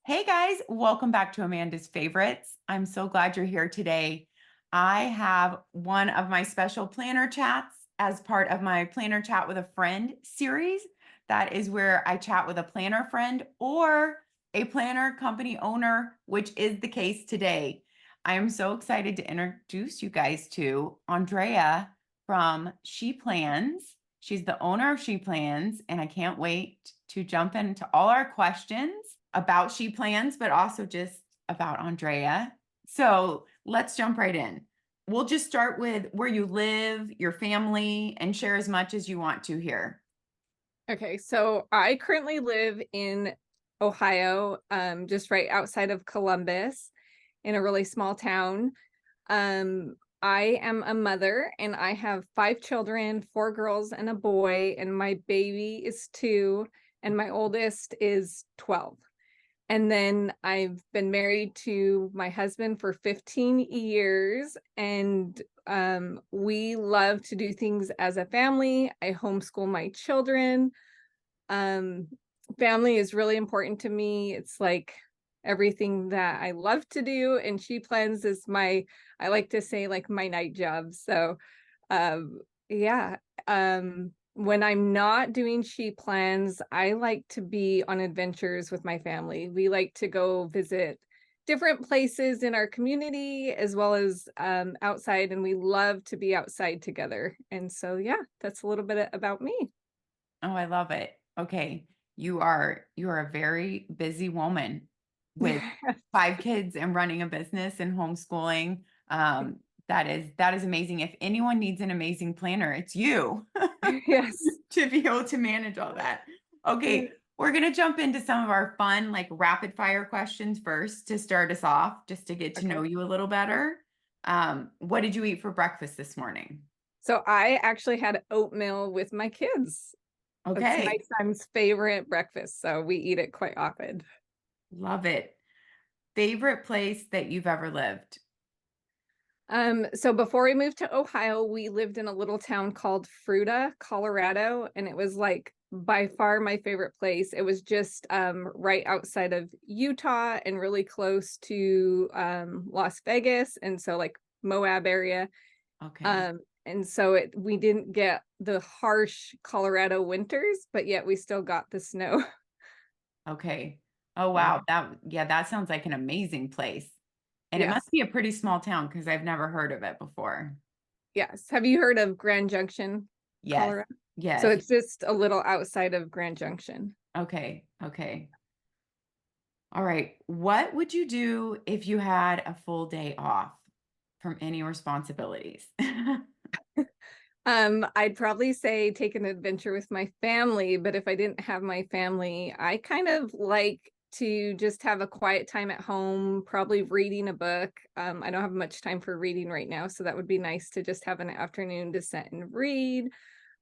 Hey guys, welcome back to Amanda's Favorites. I'm so glad you're here today. I have one of my special planner chats as part of my Planner Chat with a Friend series. That is where I chat with a planner friend or a planner company owner, which is the case today. I am so excited to introduce you guys to Andrea from She Plans. She's the owner of She Plans, and I can't wait to jump into all our questions about She Plans, but also just about Andrea. So let's jump right in. We'll just start with where you live, your family, and share as much as you want to here. Okay, so I currently live in Ohio, just right outside of Columbus in a really small town. I am a mother and I have 5 children, 4 girls and a boy, and my baby is 2 and my oldest is 12. And then I've been married to my husband for 15 years, and we love to do things as a family. I homeschool my children. Um, Family is really important to me. It's like everything that I love to do, and She Plans is I like to say, like, my night job. So yeah. When I'm not doing She Plans, I like to be on adventures with my family. We like to go visit different places in our community as well as outside, and we love to be outside together. And so yeah, that's a little bit about me. Oh, I love it. Okay. You are a very busy woman with 5 kids and running a business and homeschooling. That is amazing. If anyone needs an amazing planner, it's you. Yes. To be able to manage all that. Okay, we're going to jump into some of our fun, like rapid fire questions first to start us off, just to get to know Okay. you a little better. What did you eat for breakfast this morning? So I actually had oatmeal with my kids. It's my Okay, son's favorite breakfast, so we eat it quite often. love it. Favorite place that you've ever lived? So before we moved to Ohio, we lived in a little town called Fruita, Colorado, and it was like by far my favorite place. It was just right outside of Utah and really close to Las Vegas, and so like Moab area. Okay, And so we didn't get the harsh Colorado winters, but yet we still got the snow. okay. Oh, Yeah. wow. That sounds like an amazing place. And it Yes. must be a pretty small town because I've never heard of it before. Yes. Have you heard of Grand Junction, Yes, Colorado? So yes. it's just a little outside of Grand Junction. Okay, okay. All right. What would you do if you had a full day off from any responsibilities? I'd probably say take an adventure with my family, but if I didn't have my family, I kind of like to just have a quiet time at home, probably reading a book. I don't have much time for reading right now, so that would be nice to just have an afternoon to sit and read.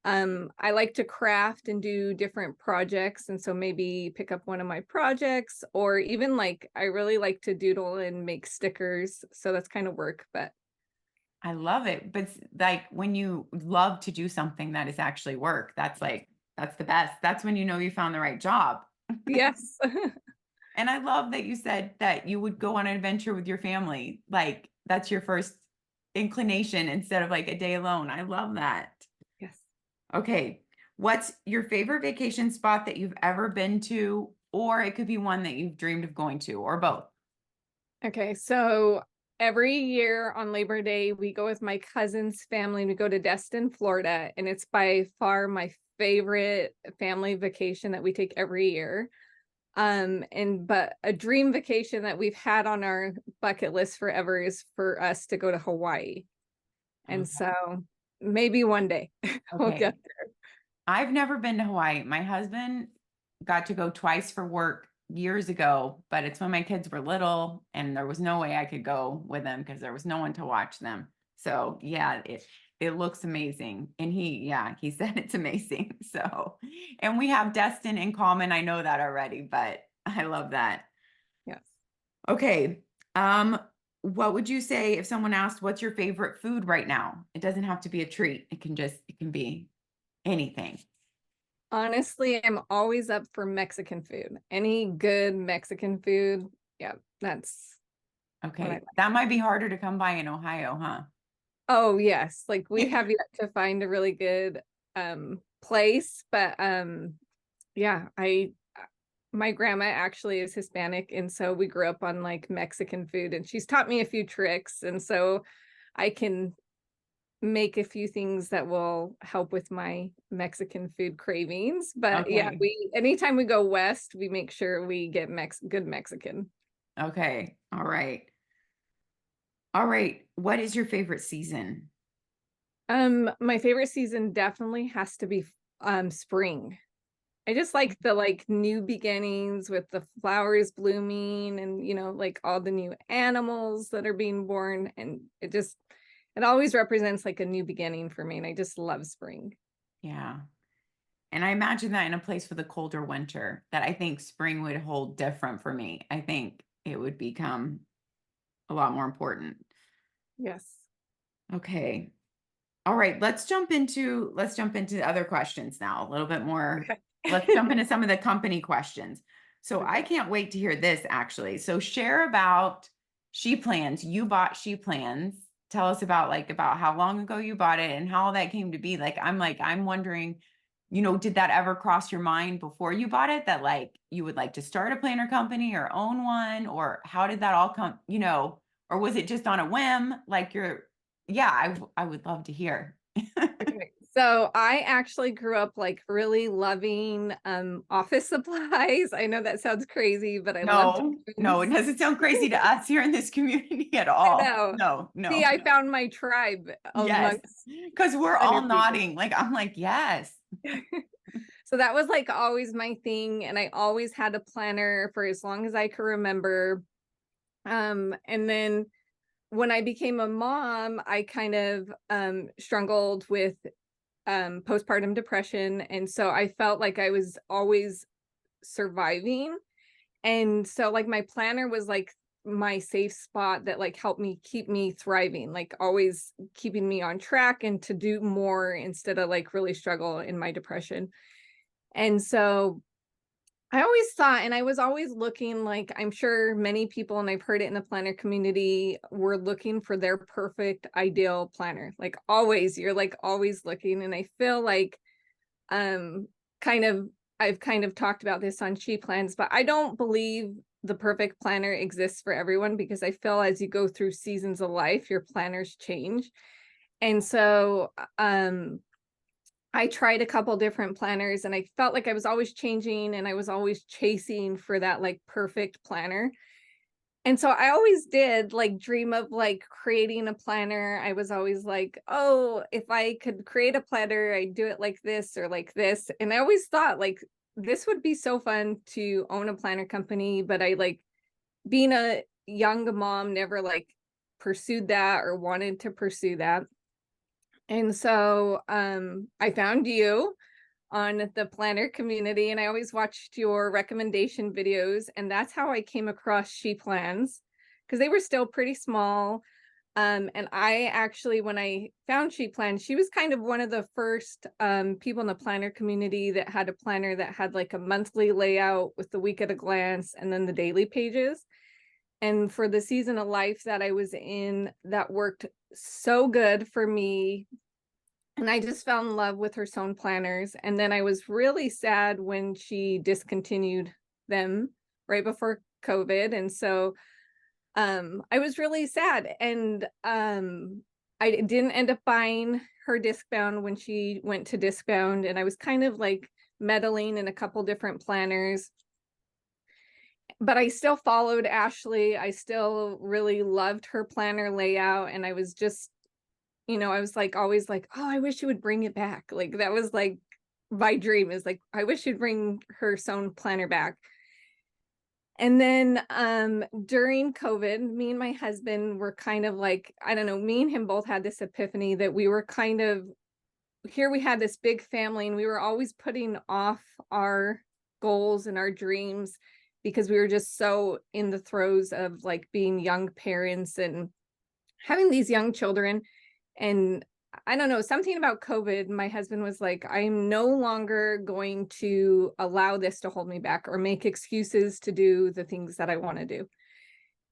I like to craft and do different projects, and so maybe pick up one of my projects, or even like I really like to doodle and make stickers. So that's kind of work, but I love it. But like when you love to do something that is actually work, that's the best. That's when you know you found the right job. yes. And I love that you said that you would go on an adventure with your family. Like that's your first inclination instead of like a day alone. I love that. Yes. Okay. What's your favorite vacation spot that you've ever been to? Or it could be one that you've dreamed of going to, or both. Okay, so every year on Labor Day, we go with my cousin's family and we go to Destin, Florida, and it's by far my favorite family vacation that we take every year. But a dream vacation that we've had on our bucket list forever is for us to go to Hawaii. And Okay. so maybe one day we'll Okay. get I've never been to Hawaii. My husband got to go twice for work years ago, but it's when my kids were little and there was no way I could go with them because there was no one to watch them. So yeah, it looks amazing. And he said it's amazing. So, and we have Destin in common. I know that already, but I love that. yes. Okay. What would you say if someone asked what's your favorite food right now? It doesn't have to be a treat. It can be anything. Honestly, I'm always up for Mexican food. Any good Mexican food. Yeah, that's what I Okay. like. That might be harder to come by in Ohio, huh? Oh, yes. Like we have yet to find a really good place, but yeah, I my grandma actually is Hispanic, and so we grew up on like Mexican food, and she's taught me a few tricks, and so I can make a few things that will help with my Mexican food cravings. But yeah, Okay. we anytime we go west, we make sure we get good Mexican. Okay. All right. All right. What is your favorite season? My favorite season definitely has to be spring. I just like the like new beginnings with the flowers blooming and like all the new animals that are being born, and it always represents like a new beginning for me, and I just love spring. Yeah. And I imagine that in a place with a colder winter, that I think spring would hold different for me. I think it would become a lot more important. Yes. Okay. All right, let's jump into the other questions now. A little bit more. Okay. Let's jump into some of the company questions. So I Okay. can't wait to hear this actually. So share about She Plans. You bought She Plans. Tell us about how long ago you bought it and how all that came to be. I'm wondering, did that ever cross your mind before you bought it that like you would like to start a planner company or own one, or how did that all come, or was it just on a whim? Yeah, I would love to hear. Okay. So I actually grew up like really loving office supplies. I know that sounds crazy, but I loved No, no, it pens. doesn't sound crazy to us here in this community at I all. know. No, See, no. I found my tribe Yes. amongst Because we're all other people. nodding. I'm like, yes. So that was like always my thing. And I always had a planner for as long as I could remember. And then when I became a mom, I kind of struggled with postpartum depression. And so I felt like I was always surviving. And so like my planner was like my safe spot that like helped me keep me thriving, like always keeping me on track and to do more instead of like really struggle in my depression. And so I always thought, and I was always looking, like I'm sure many people, and I've heard it in the planner community, were looking for their perfect ideal planner. Like always, you're like always looking. And I feel like um kind of I've kind of talked about this on She Plans, but I don't believe the perfect planner exists for everyone, because I feel as you go through seasons of life, your planners change. And so I tried a couple different planners, and I felt like I was always changing and I was always chasing for that like perfect planner. And so I always did like dream of like creating a planner. I was always like, oh, if I could create a planner, I'd do it like this or like this. And I always thought like this would be so fun to own a planner company, but I like being a young mom never like pursued that or wanted to pursue that. And so I found you on the planner community, and I always watched your recommendation videos, and that's how I came across She Plans, because they were still pretty small. And I actually, when I found She Plans, she was kind of one of the first people in the planner community that had a planner that had like a monthly layout with the week at a glance and then the daily pages. And for the season of life that I was in, that worked so good for me, and I just fell in love with her sewn planners. And then I was really sad when she discontinued them right before COVID. And so I was really sad. And I didn't end up buying her discbound when she went to discbound. And I was kind of like meddling in a couple different planners. But I still followed Ashley. I still really loved her planner layout. And I was just I was like always like, oh, I wish she would bring it back. Like that was like my dream, is like, I wish she'd bring her sewn planner back. And then during COVID, me and my husband were kind of like, I don't know, me and him both had this epiphany that we were kind of here, we had this big family, and we were always putting off our goals and our dreams because we were just so in the throes of like being young parents and having these young children. And I don't know, something about COVID, my husband was like, I'm no longer going to allow this to hold me back or make excuses to do the things that I want to do.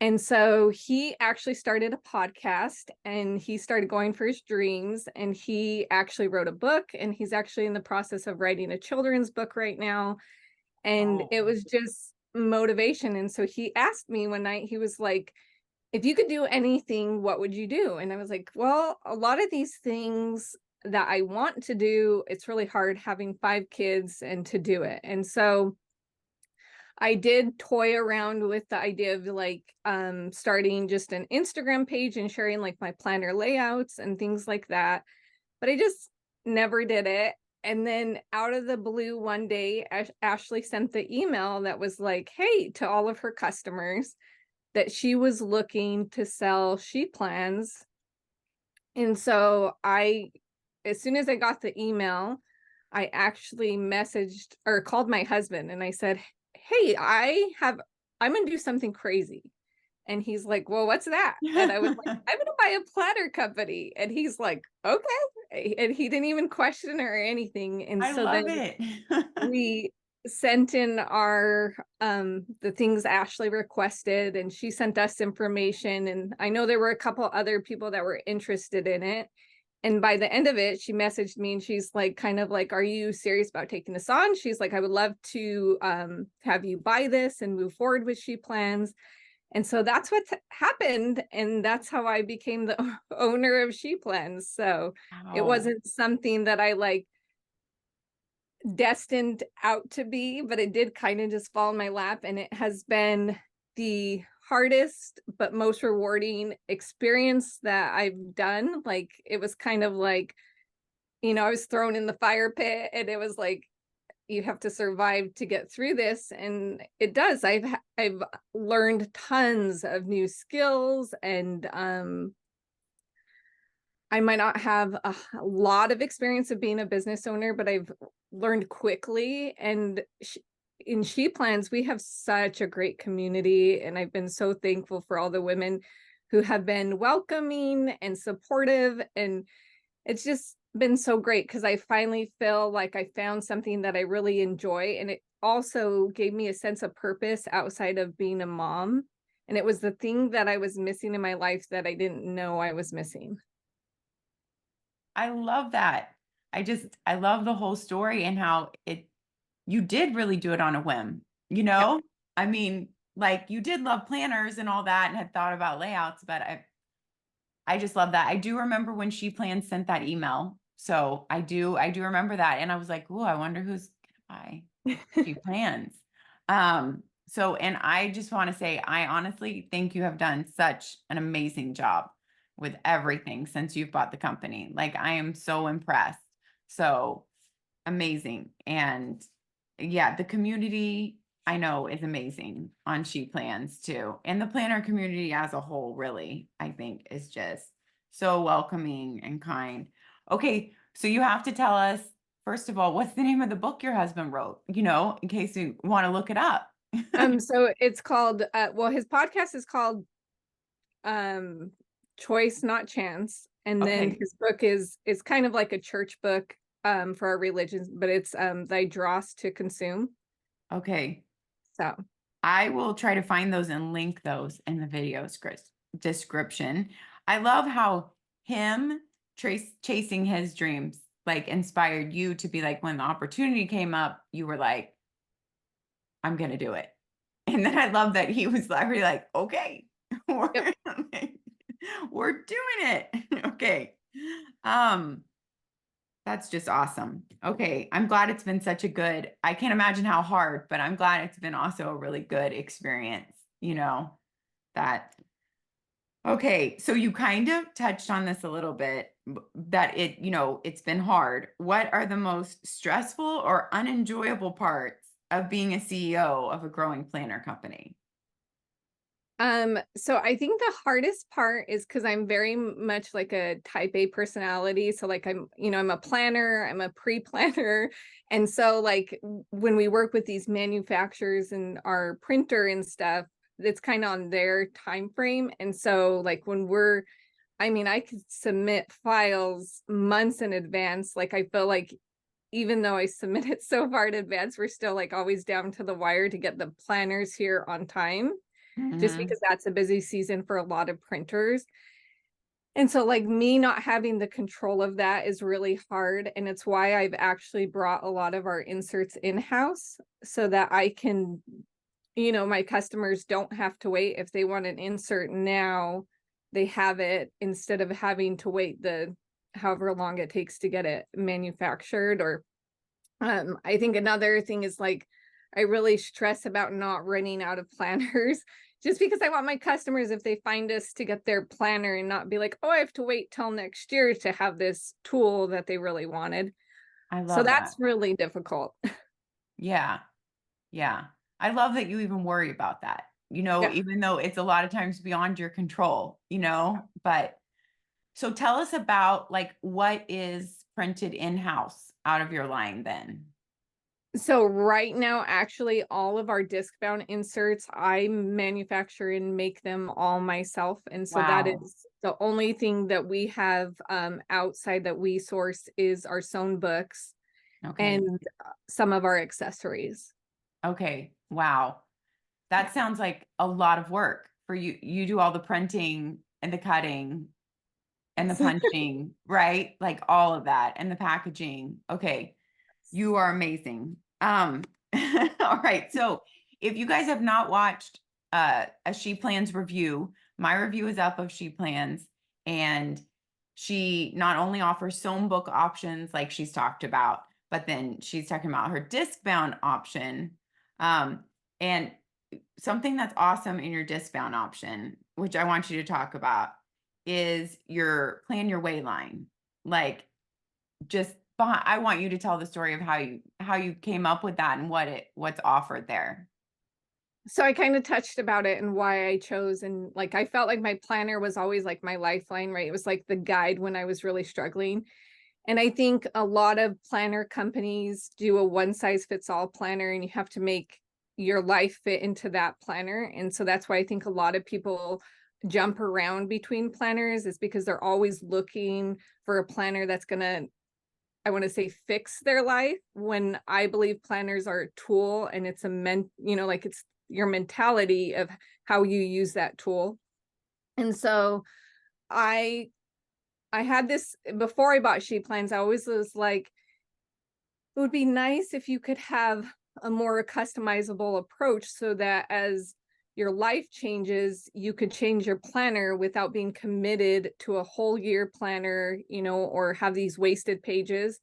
And so he actually started a podcast and he started going for his dreams, and he actually wrote a book, and he's actually in the process of writing a children's book right now. And Oh, it was just motivation. And so he asked me one night, he was like, if you could do anything, what would you do? And I was like, well, a lot of these things that I want to do, it's really hard having 5 kids and to do it. And so I did toy around with the idea of like starting just an Instagram page and sharing like my planner layouts and things like that. But I just never did it. And then out of the blue one day, Ashley sent the email that was like, hey, to all of her customers, that she was looking to sell sheet plans. And so as soon as I got the email, I actually messaged or called my husband and I said, hey, I'm gonna do something crazy. And he's like, well, what's that? And I was like, I'm gonna buy a planner company. And he's like, okay. And he didn't even question or anything. And I so love then it. we sent in our the things Ashley requested, and she sent us information. And I know there were a couple other people that were interested in it. And by the end of it, she messaged me and she's like, kind of like, are you serious about taking this on? She's like, I would love to have you buy this and move forward with She Plans. And so that's what happened. And that's how I became the owner of She Plans. So it Wow. wasn't something that I like destined out to be, but it did kind of just fall in my lap. And it has been the hardest but most rewarding experience that I've done. Like, it was kind of like, I was thrown in the fire pit, and it was like, you have to survive to get through this. And it does. I've learned tons of new skills, and I might not have a lot of experience of being a business owner, but I've learned quickly. And in She Plans, we have such a great community. And I've been so thankful for all the women who have been welcoming and supportive. And it's just been so great because I finally feel like I found something that I really enjoy. And it also gave me a sense of purpose outside of being a mom. And it was the thing that I was missing in my life that I didn't know I was missing. I love that. I love the whole story and how you did really do it on a whim, you Yep. know? I mean, like you did love planners and all that and had thought about layouts, but I just love that. I do remember when She Plans sent that email. So I do remember that. And I was like, oh, I wonder who's gonna buy She Plans. And I just want to say, I honestly think you have done such an amazing job with everything since you've bought the company. Like, I am so impressed. So amazing. And yeah, the community I know is amazing on She Plans too. And the planner community as a whole, really, I think is just so welcoming and kind. Okay, so you have to tell us, first of all, what's the name of the book your husband wrote, in case you want to look it up. So it's called well, his podcast is called Choice Not Chance. And then Okay. his book is kind of like a church book for our religion, but it's thy dross to consume. Okay. So I will try to find those and link those in the video description. I love how him chasing his dreams like inspired you to be like, when the opportunity came up, you were like, I'm gonna do it. And then I love that he was already like, okay, yep. we're, we're doing it. Okay. Um, that's just awesome. Okay. I'm glad it's been such a good, I can't imagine how hard, but I'm glad it's been also a really good experience, that. Okay. So you kind of touched on this a little bit, that it's been hard. What are the most stressful or unenjoyable parts of being a CEO of a growing planner company? So I think the hardest part is because I'm very much like a type A personality. So like I'm a planner, I'm a pre-planner. And so like when we work with these manufacturers and our printer and stuff, it's kind of on their time frame. And so like when we're I mean, I could submit files months in advance. Like, I feel like even though I submit it so far in advance, we're still like always down to the wire to get the planners here on time, just Mhm. because that's a busy season for a lot of printers. And so like me not having the control of that is really hard. And it's why I've actually brought a lot of our inserts in-house so that I can, my customers don't have to wait. If they want an insert now, they have it instead of having to wait the however long it takes to get it manufactured. Or I think another thing is like I really stress about not running out of planners just because I want my customers, if they find us, to get their planner and not be like, oh, I have to wait till next year to have this tool that they really wanted. I So love that. that's really difficult. Yeah. Yeah. I love that you even worry about that, Yeah. even though it's a lot of times beyond your control, but so tell us about like what is printed in-house out of your line then? So right now, actually, all of our disc bound inserts, I manufacture and make them all myself. And so that Wow. is the only thing that we have outside that we source is our sewn books Okay. and some of our accessories. Okay. Wow. That sounds like a lot of work for you. You do all the printing and the cutting and the punching, right? Like all of that and the packaging. Okay. You are amazing. All right. So if you guys have not watched a She Plans review, my review is up of She Plans, and she not only offers sewn book options like she's talked about, but then she's talking about her disc bound option. And something that's awesome in your disc bound option, which I want you to talk about, is your plan your way line. Like just I want you to tell the story of how you came up with that and what's offered there. So I kind of touched about it and why I chose, and like I felt like my planner was always like my lifeline, right? It was like the guide when I was really struggling. And I think a lot of planner companies do a one size fits all planner, and you have to make your life fit into that planner. And so that's why I think a lot of people jump around between planners, is because they're always looking for a planner that's going to, I want to say, fix their life, when I believe planners are a tool, and it's like it's your mentality of how you use that tool. And so I had this before I bought She Plans. I always was like, it would be nice if you could have a more customizable approach so that as your life changes, you could change your planner without being committed to a whole year planner, or have these wasted pages.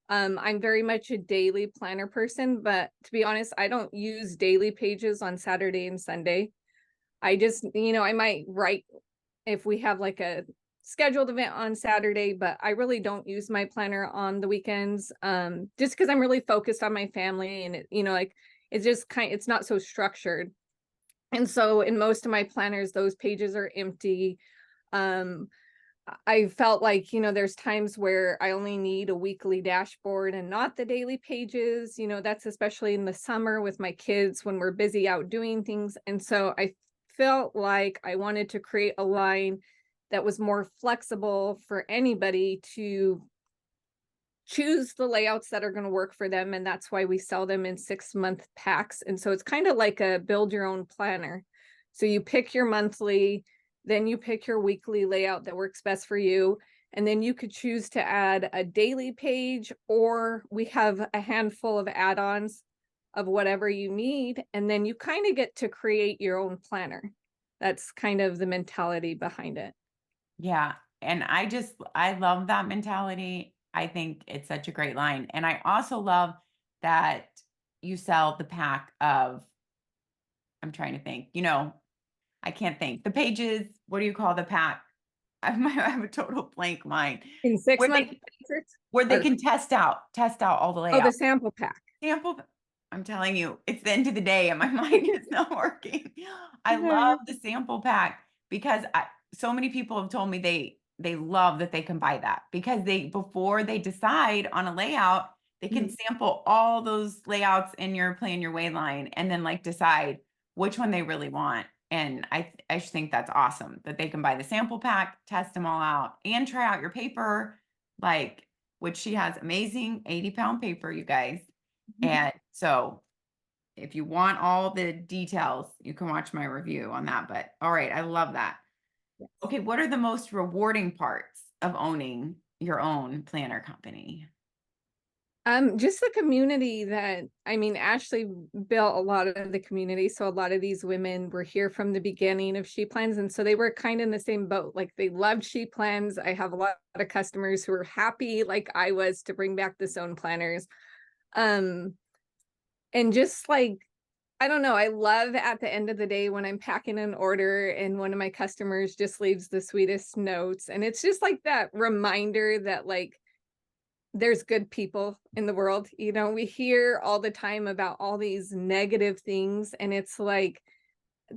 I'm very much a daily planner person, but to be honest, I don't use daily pages on Saturday and Sunday. I just, I might write if we have like a scheduled event on Saturday, but I really don't use my planner on the weekends. Just because I'm really focused on my family, and like it's just it's not so structured. And so in most of my planners, those pages are empty. Um, I felt like, there's times where I only need a weekly dashboard and not the daily pages. That's especially in the summer with my kids when we're busy out doing things. And so I felt like I wanted to create a line that was more flexible for anybody to choose the layouts that are going to work for them. And that's why we sell them in 6-month packs. And so it's kind of like a build your own planner. So you pick your monthly, then you pick your weekly layout that works best for you. And then you could choose to add a daily page, or we have a handful of add-ons of whatever you need. And then you kind of get to create your own planner. That's kind of the mentality behind it. Yeah. And I love that mentality. I think it's such a great line. And I also love that you sell the pack of, I'm trying to think, I can't think. The pages, what do you call the pack? I have a total blank mind. In Where 6-month they inserts, where they or can test out all the oh, the layouts. sample pack. Sample, I'm telling you, it's the end of the day and my mind is not working. I love the sample pack because so many people have told me they love that they can buy that because before they decide on a layout, they can Mhm. sample all those layouts in your plan your way line and then like decide which one they really want. And I just think that's awesome that they can buy the sample pack, test them all out, and try out your paper, like, which she has amazing 80-pound paper, you guys. And so if you want all the details, you can watch my review on that. But all right, I love that. Yes. Okay, what are the most rewarding parts of owning your own planner company? Just the community that, I mean, Ashley built a lot of the community. So a lot of these women were here from the beginning of She Plans. And so they were kind of in the same boat. Like they loved She Plans. I have a lot of customers who are happy, like I was, to bring back the sewn planners. And just like, I don't know, I love at the end of the day when I'm packing an order and one of my customers just leaves the sweetest notes. And it's just like that reminder that like, there's good people in the world. You know, we hear all the time about all these negative things, and it's like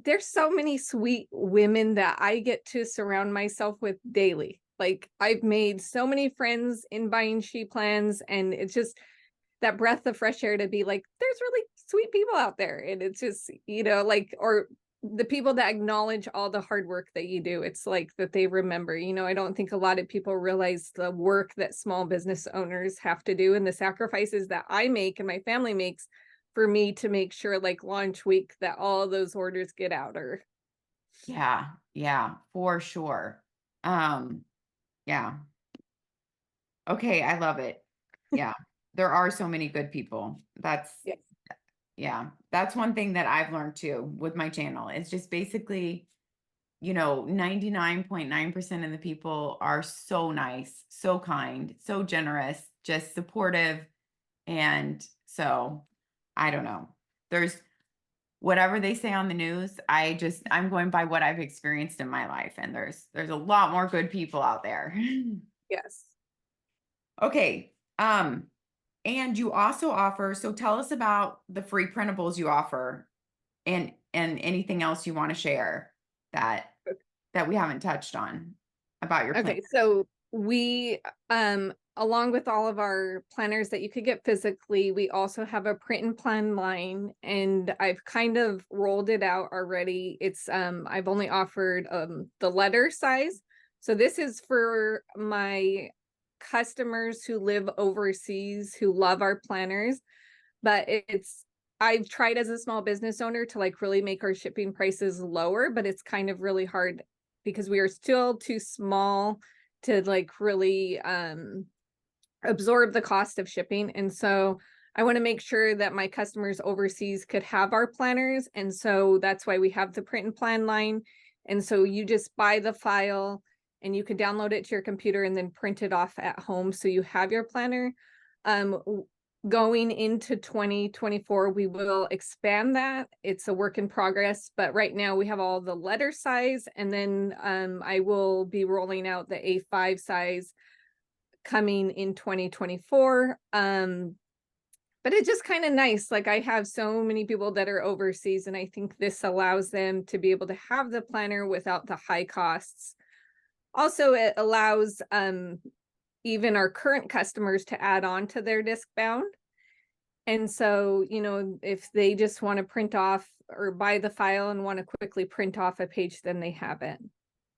there's so many sweet women that I get to surround myself with daily. Like I've made so many friends in buying She Plans, and it's just that breath of fresh air to be like, there's really sweet people out there. And it's just, you know, like, or the people that acknowledge all the hard work that you do. It's like that they remember, you know, I don't think a lot of people realize the work that small business owners have to do and the sacrifices that I make and my family makes for me to make sure like launch week that all those orders get out. Or Yeah, yeah, for sure. Yeah. Okay, I love it. Yeah. There are so many good people. yes. Yeah, that's one thing that I've learned too with my channel. It's just basically, 99.9% of the people are so nice, so kind, so generous, just supportive. And so I don't know. There's whatever they say on the news, I'm going by what I've experienced in my life. And there's a lot more good people out there. Yes. Okay. And you also offer, so tell us about the free printables you offer and anything else you want to share that that we haven't touched on about your plan. Okay, so we along with all of our planners that you could get physically, we also have a print and plan line, and I've kind of rolled it out already. It's I've only offered the letter size. So this is for my customers who live overseas who love our planners, but I've tried as a small business owner to like really make our shipping prices lower, but it's kind of really hard because we are still too small to like really absorb the cost of shipping. And so I want to make sure that my customers overseas could have our planners. And so that's why we have the print and plan line. And so you just buy the file and you can download it to your computer and then print it off at home. So you have your planner. Going into 2024, we will expand that. It's a work in progress, but right now we have all the letter size, and then I will be rolling out the A5 size coming in 2024. But it's just kind of nice. Like I have so many people that are overseas, and I think this allows them to be able to have the planner without the high costs. Also, it allows even our current customers to add on to their disc bound. And so, you know, if they just want to print off or buy the file and want to quickly print off a page, then they have it.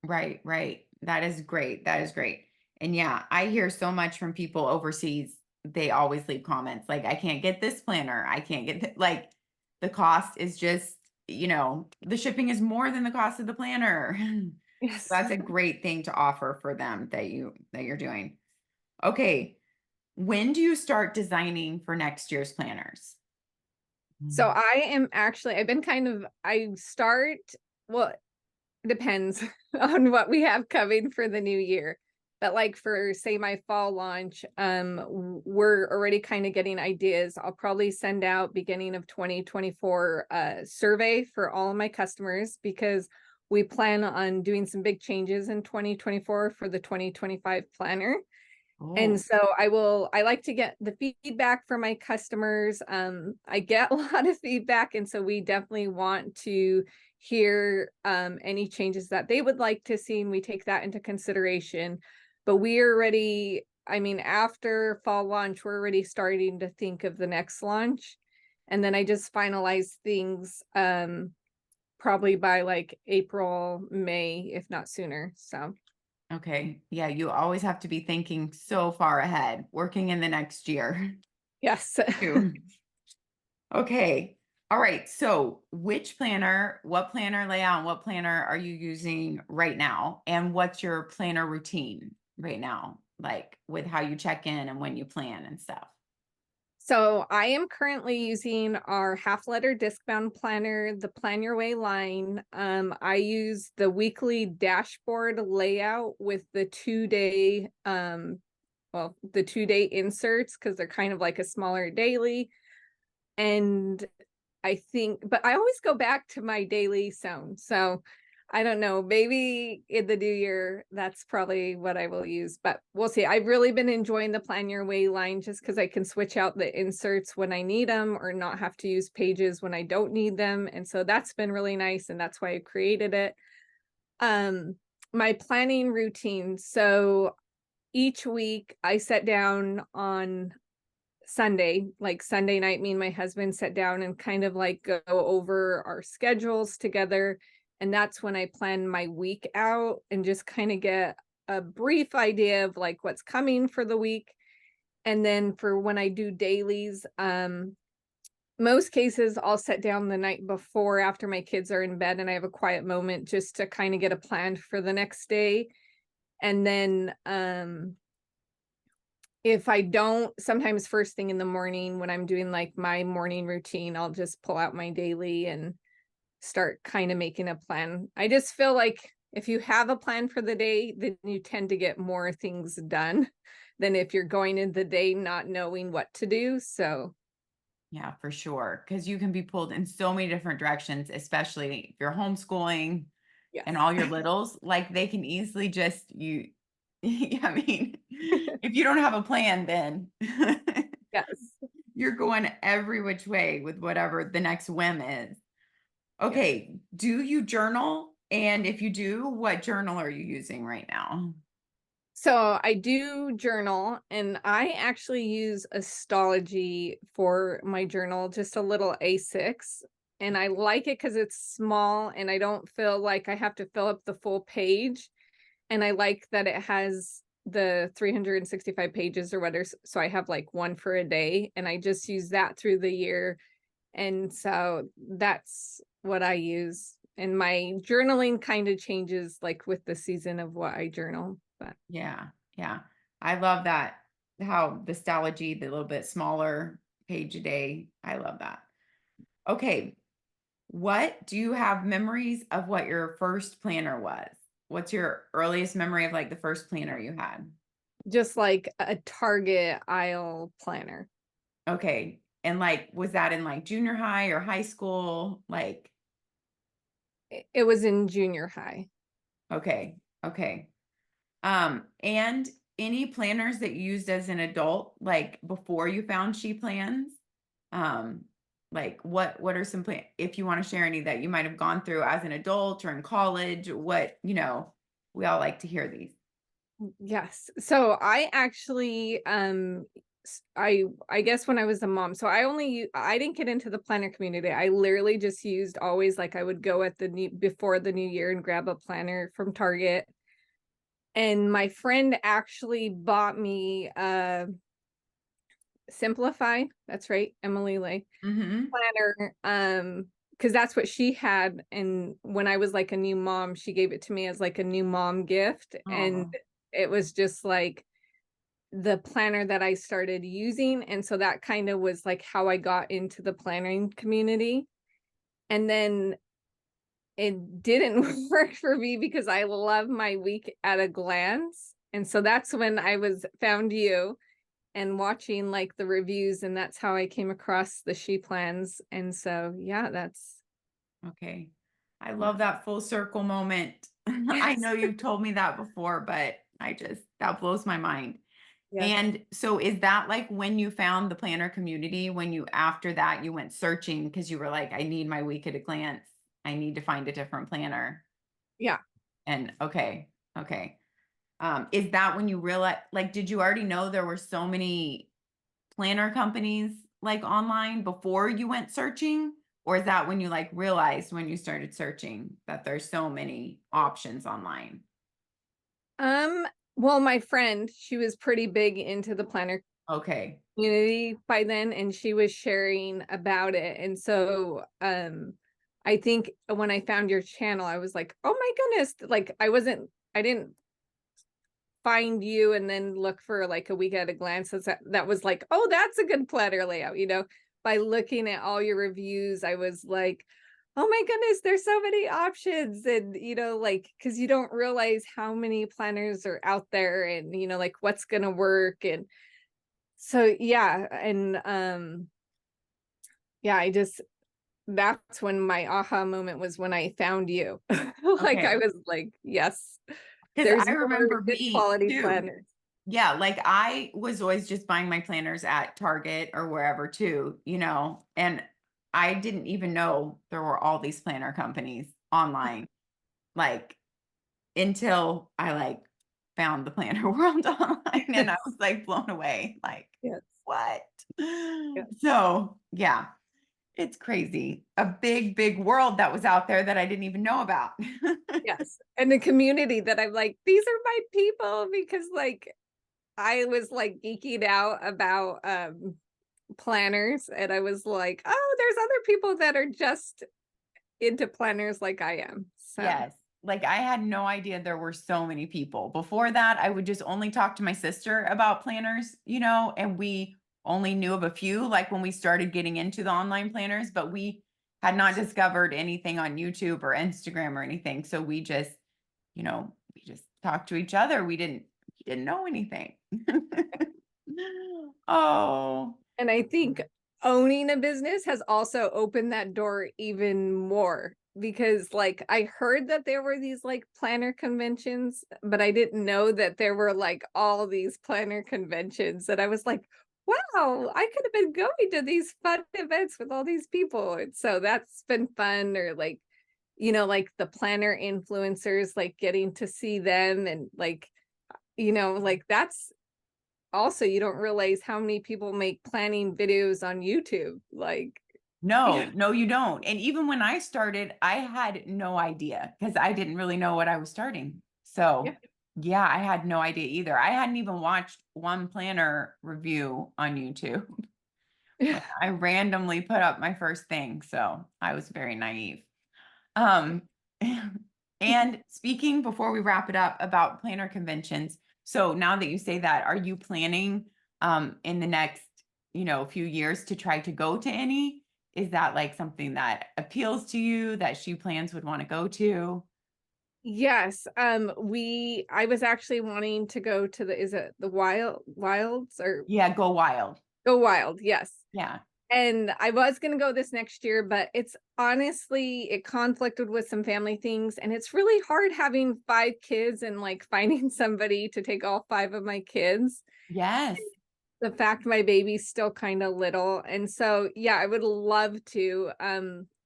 Right, right. That is great. That is great. And yeah, I hear so much from people overseas. They always leave comments like, I can't get this planner. I can't get like the cost is just, the shipping is more than the cost of the planner. Yes. That's a great thing to offer for them that you're doing. Okay. When do you start designing for next year's planners? So I've been well, it depends on what we have coming for the new year. But like for say my fall launch, we're already kind of getting ideas. I'll probably send out beginning of 2024 survey for all of my customers because we plan on doing some big changes in 2024 for the 2025 planner. And Oh, so I like to get the feedback from my customers. I get a lot of feedback. And so we definitely want to hear any changes that they would like to see. And we take that into consideration. But we are already, I mean, after fall launch, we're already starting to think of the next launch. And then I just finalize things probably by like April, May, if not sooner. So Okay. Yeah, you always have to be thinking so far ahead, working in the next year yes. too. Okay. All right. So what planner layout, and what planner are you using right now? And what's your planner routine right now? Like with how you check in and when you plan and stuff. So I am currently using our half letter disc bound planner, the Plan Your Way line. I use the weekly dashboard layout with the 2-day, the 2-day inserts because they're kind of like a smaller daily. And but I always go back to my daily sewn. So I don't know, maybe in the new year, that's probably what I will use, but we'll see. I've really been enjoying the Plan Your Way line just because I can switch out the inserts when I need them or not have to use pages when I don't need them. And so that's been really nice. And that's why I created it. My planning routine. So each week I sit down on Sunday, like Sunday night, me and my husband sat down and kind of like go over our schedules together. And that's when I plan my week out and just kind of get a brief idea of like what's coming for the week. And then for when I do dailies, most cases I'll sit down the night before after my kids are in bed and I have a quiet moment just to kind of get a plan for the next day. And then if I don't, sometimes first thing in the morning when I'm doing like my morning routine, I'll just pull out my daily and start kind of making a plan. I just feel like if you have a plan for the day, then you tend to get more things done than if you're going into the day not knowing what to do. So Yeah, for sure. Because you can be pulled in so many different directions, especially if you're homeschooling yes. and all your littles, like they can easily just I mean, if you don't have a plan, then Yes. you're going every which way with whatever the next whim is. Yes. Okay, do you journal? And if you do, what journal are you using right now? So I do journal and I actually use astrology for my journal, just a little A6. And I like it because it's small and I don't feel like I have to fill up the full page. And I like that it has the 365 pages or whatever. So I have like one for a day and I just use that through the year. And so that's what I use. And my journaling kind of changes like with the season of what I journal. But Yeah, yeah. I love that. How the Stalogy, the little bit smaller page a day. I love that. Okay. What do you have memories of what your first planner was? What's your earliest memory of like the first planner you had? just like a Target aisle planner. Okay. And like, was that in like junior high or high school? Like, It was in junior high. okay. Okay. And any planners that you used as an adult, like before you found She Plans? Um, like what are some if you want to share any that you might have gone through as an adult or in college, we all like to hear these. Yes. So I actually I guess when I was a mom, so I didn't get into the planner community. I literally just used always like I would go at before the new year and grab a planner from Target. And my friend actually bought me Simplified. That's right, Emily Lay Mm-hmm. planner. Because that's what she had. And when I was like a new mom, she gave it to me as like a new mom gift. And Oh, it was just like the planner that I started using. And so that kind of was like how I got into the plannering community. And then it didn't work for me because I love my week at a glance. And so that's when I found you and watching like the reviews, and that's how I came across the She Plans. And so yeah, that's okay. I yeah. love that full circle moment. I Yes. know you've told me that before, but that blows my mind. Yes. And so is that like when you found the planner community, when you after that you went searching because you were like, I need my week at a glance. I need to find a different planner. Yeah. And okay, okay. Is that when you realize like did you already know there were so many planner companies like online before you went searching? Or is that when you like realized when you started searching that there's so many options online? Um, well, my friend, she was pretty big into the planner Okay. community by then, and she was sharing about it. And so I think when I found your channel, I was like, oh my goodness, like I didn't find you and then look for like a week at a glance. So that was like, oh, that's a good planner layout, you know. By looking at all your reviews, I was like, oh my goodness, there's so many options. And you know, like, because you don't realize how many planners are out there, and you know, like what's gonna work. And so yeah, and yeah, I just, that's when my aha moment was when I found you. Like I Okay. was like, yes, Because there's I more remember good me quality too. planners. Yeah, like I was always just buying my planners at Target or wherever too, and I didn't even know there were all these planner companies online, like until I like found the planner world online and I was like blown away, like, Yes. what? Yeah. So yeah, it's crazy. A big, big world that was out there that I didn't even know about. Yes. And the community that I'm like, these are my people, because like I was like geeking out about planners, and I was like, oh, there's other people that are just into planners like I am. So Yes. Like I had no idea there were so many people. Before that, I would just only talk to my sister about planners, and we only knew of a few, like when we started getting into the online planners, but we had not discovered anything on YouTube or Instagram or anything. So we just talked to each other. We didn't know anything. Oh, and I think owning a business has also opened that door even more, because like I heard that there were these like planner conventions, but I didn't know that there were like all these planner conventions that I was like, wow, I could have been going to these fun events with all these people. And so that's been fun. Or like, you know, like the planner influencers, like getting to see them, and like, you know, like that's also, you don't realize how many people make planning videos on YouTube. Like, no, yeah, no, you don't. And even when I started, I had no idea because I didn't really know what I was starting. yeah, So, yeah, I had no idea either. I hadn't even watched one planner review on YouTube when I randomly put up my first thing. So, I was very naive. Um, and speaking before we wrap it up about planner conventions, so now that you say that, are you planning in the next, few years to try to go to any? Is that like something that appeals to you that she plans would want to go to? yes. I was actually wanting to go to the, is it the wilds or Yeah, go wild. go wild? Yes. Yeah. And I was going to go this next year, but it's honestly, it conflicted with some family things. And it's really hard having 5 kids and like finding somebody to take all 5 of my kids. Yes. The fact my baby's still kind of little. And so, yeah, I would love to.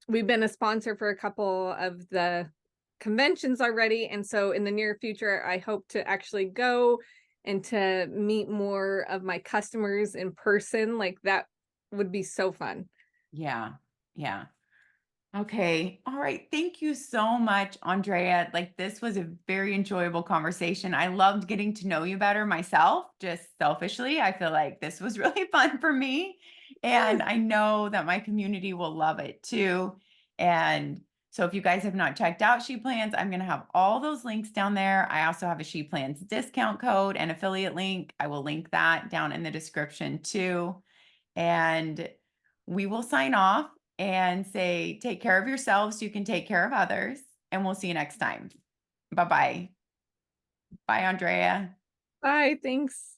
We've been a sponsor for a couple of the conventions already. And so in the near future, I hope to actually go and to meet more of my customers in person. Like that would be so fun. Yeah. Yeah. Okay. All right. Thank you so much, Andrea. Like, this was a very enjoyable conversation. I loved getting to know you better myself, just selfishly. I feel like this was really fun for me. And I know that my community will love it too. And so, if you guys have not checked out She Plans, I'm going to have all those links down there. I also have a She Plans discount code and affiliate link. I will link that down in the description too. And we will sign off and say, take care of yourselves so you can take care of others. And we'll see you next time. Bye bye. Bye, Andrea. Bye. Thanks.